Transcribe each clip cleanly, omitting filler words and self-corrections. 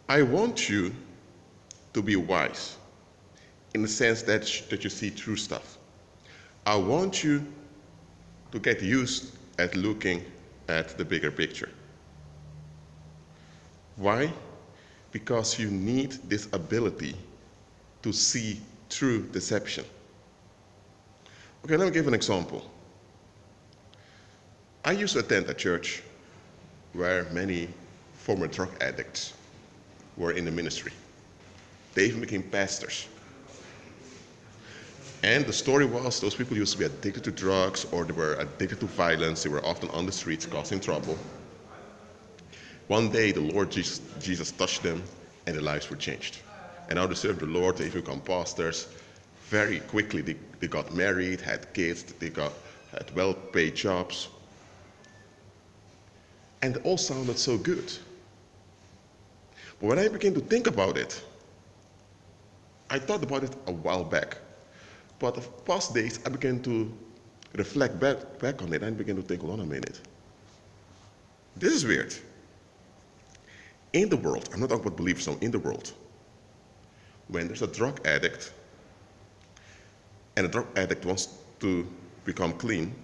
I want you to be wise in the sense that you see through stuff. I want you to get used at looking at the bigger picture. Why? Because you need this ability to see through deception. Okay, let me give an example. I used to attend a church where many former drug addicts were in the ministry. They even became pastors. And the story was those people used to be addicted to drugs or they were addicted to violence. They were often on the streets causing trouble. One day, the Lord Jesus touched them and their lives were changed. And now they serve the Lord, they become pastors. Very quickly, they got married, had kids, had well-paid jobs. And it all sounded so good. But when I began to think about it, I thought about it a while back. But the past days, I began to reflect back on it and began to think, hold on a minute. This is weird. In the world, I'm not talking about believers, so in the world, when there's a drug addict and a drug addict wants to become clean,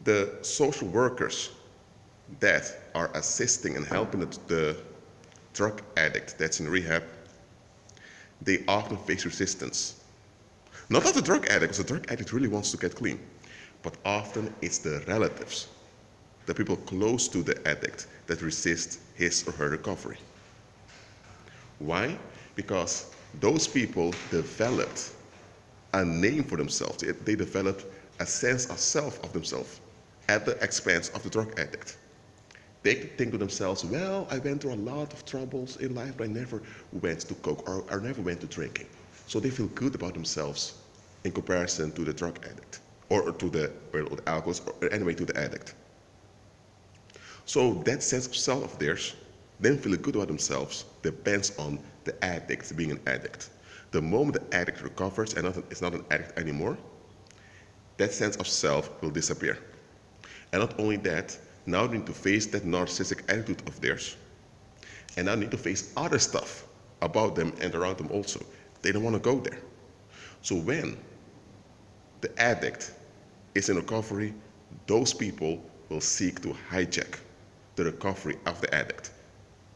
the social workers that are assisting and helping the drug addict that's in rehab, they often face resistance. Not of the drug addict, because the drug addict really wants to get clean, but often it's the relatives, the people close to the addict, that resist his or her recovery. Why? Because those people developed a name for themselves. They developed a sense of self of themselves at the expense of the drug addict. They think to themselves, well, I went through a lot of troubles in life, but I never went to coke or I never went to drinking. So they feel good about themselves in comparison to the drug addict or to the alcoholics or anyway to the addict. So that sense of self of theirs, them feeling good about themselves, depends on the addict being an addict. The moment the addict recovers and is not an addict anymore, that sense of self will disappear. And not only that, now they need to face that narcissistic attitude of theirs, and now need to face other stuff about them and around them also. They don't want to go there. So when the addict is in recovery, those people will seek to hijack the recovery of the addict,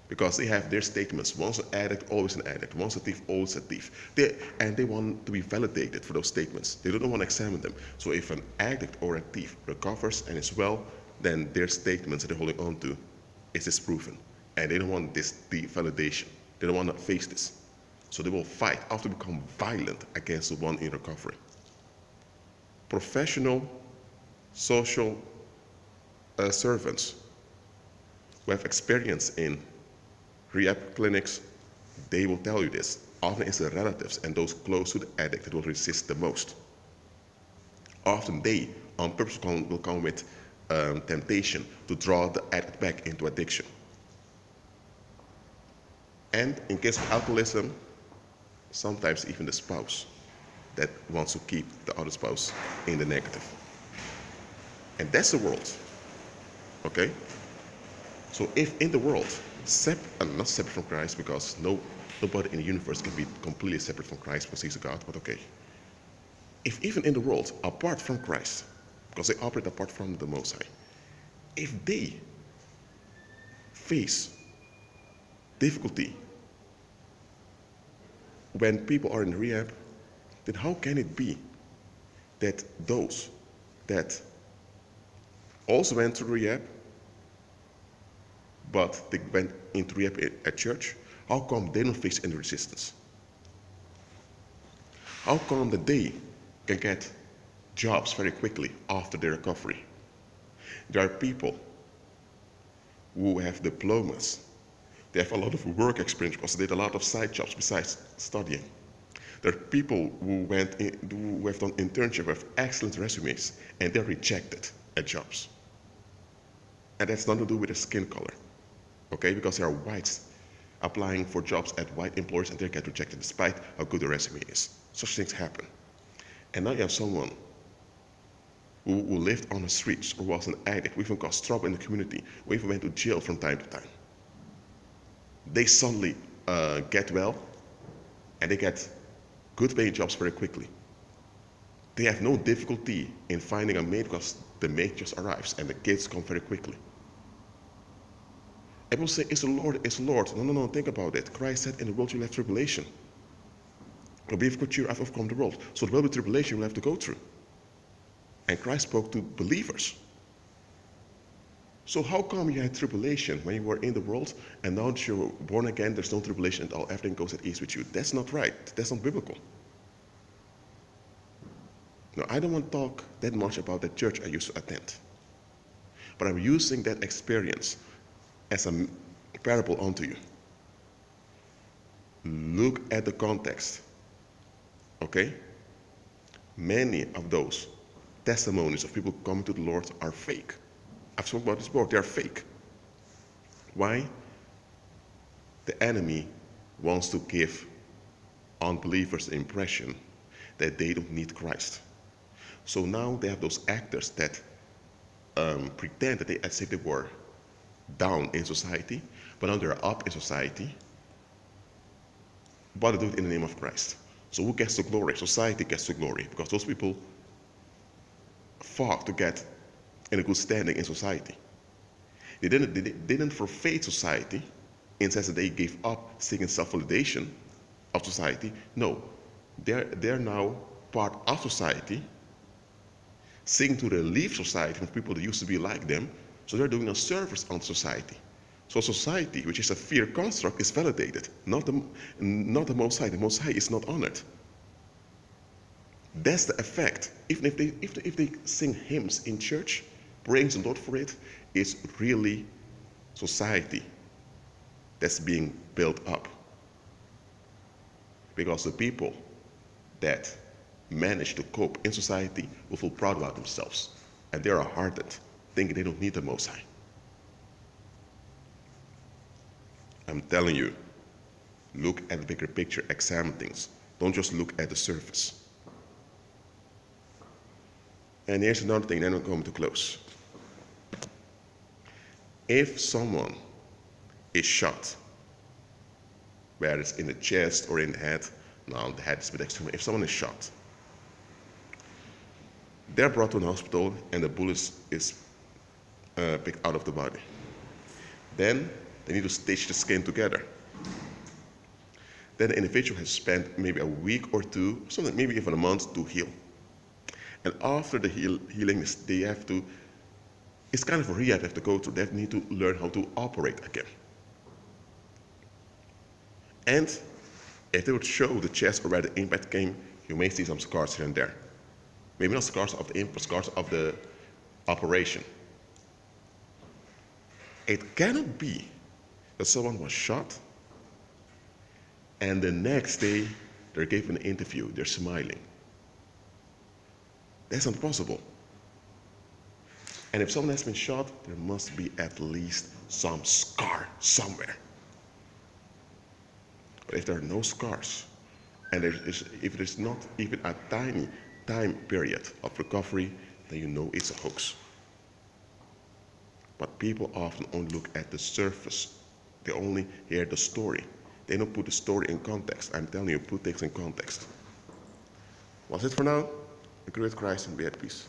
because they have their statements. Once an addict, always an addict. Once a thief, always a thief. And they want to be validated for those statements. They don't want to examine them. So if an addict or a thief recovers and is well, then their statements that they're holding on to is disproven. And they don't want this validation. They don't want to face this. So they will fight, often become violent against the one in recovery. Professional social servants who have experience in rehab clinics, they will tell you this. Often it's the relatives and those close to the addict that will resist the most. Often they, on purpose, will come with temptation to draw the addict back into addiction. And in case of alcoholism, sometimes even the spouse that wants to keep the other spouse in the negative. And that's the world, okay? So if in the world, not separate from Christ, because nobody in the universe can be completely separate from Christ because he's a God, but okay. If even in the world, apart from Christ, because they operate apart from the Most High, if they face difficulty when people are in rehab, then how can it be that those that also went to rehab, but they went into rehab at church, how come they don't face any resistance? How come that they can get jobs very quickly after their recovery? There are people who have diplomas. They have a lot of work experience because they did a lot of side jobs besides studying. There are people who have done internship with excellent resumes and they're rejected at jobs. And that's nothing to do with their skin color, okay? Because there are whites applying for jobs at white employers and they get rejected despite how good their resume is. Such things happen. And now you have someone who lived on the streets or was an addict, who even caused trouble in the community, who even went to jail from time to time. they suddenly get well and they get good paying jobs very quickly. They have no difficulty in finding a mate because the mate just arrives and the kids come very quickly. And people say, it's the Lord, it's the Lord. No, no, no, think about it. Christ said, in the world you'll have tribulation. But be of good cheer, I've overcome the world. So there will be tribulation you'll have to go through. And Christ spoke to believers. So how come you had tribulation when you were in the world, and now that you're born again, there's no tribulation at all, everything goes at ease with you? That's not right. That's not biblical. Now, I don't want to talk that much about the church I used to attend. But I'm using that experience as a parable unto you. Look at the context. Okay? Many of those testimonies of people coming to the Lord are fake. I've spoken about this before. They are fake. Why? The enemy wants to give unbelievers the impression that they don't need Christ. So now they have those actors that pretend that they as if they were down in society, but now they're up in society, but they do it in the name of Christ. So who gets the glory? Society gets the glory, because those people fought to get in a good standing in society. They didn't forfeit society in the sense that they gave up seeking self-validation of society. No, they're now part of society, seeking to relieve society from people that used to be like them, so they're doing a service on society. So society, which is a fear construct, is validated, not the Most High. The Most High is not honored. That's the effect. Even if they sing hymns in church, praise the Lord for it, it's really society that's being built up. Because the people that manage to cope in society will feel proud about themselves, and they are hardened, thinking they don't need the Most High. I'm telling you, look at the bigger picture, examine things. Don't just look at the surface. And here's another thing, then I'm going to close. If someone is shot, whether it's in the chest or in the head, now the head is a bit extreme. If someone is shot, they're brought to an hospital and the bullet is picked out of the body. Then they need to stitch the skin together. Then the individual has spent maybe a week or two, something maybe even a month to heal. And after the healing, they have to, it's kind of a rehab they have to go through. They need to learn how to operate again. And if they would show the chest or where the impact came, you may see some scars here and there. Maybe not scars of the impact, scars of the operation. It cannot be that someone was shot and the next day they're given an interview, they're smiling. That's not possible. And if someone has been shot, there must be at least some scar somewhere. But if there are no scars, and if there's not even a tiny time period of recovery, then you know it's a hoax. But people often only look at the surface. They only hear the story. They don't put the story in context. I'm telling you, put things in context. That's it for now. Agree with Christ and be at peace.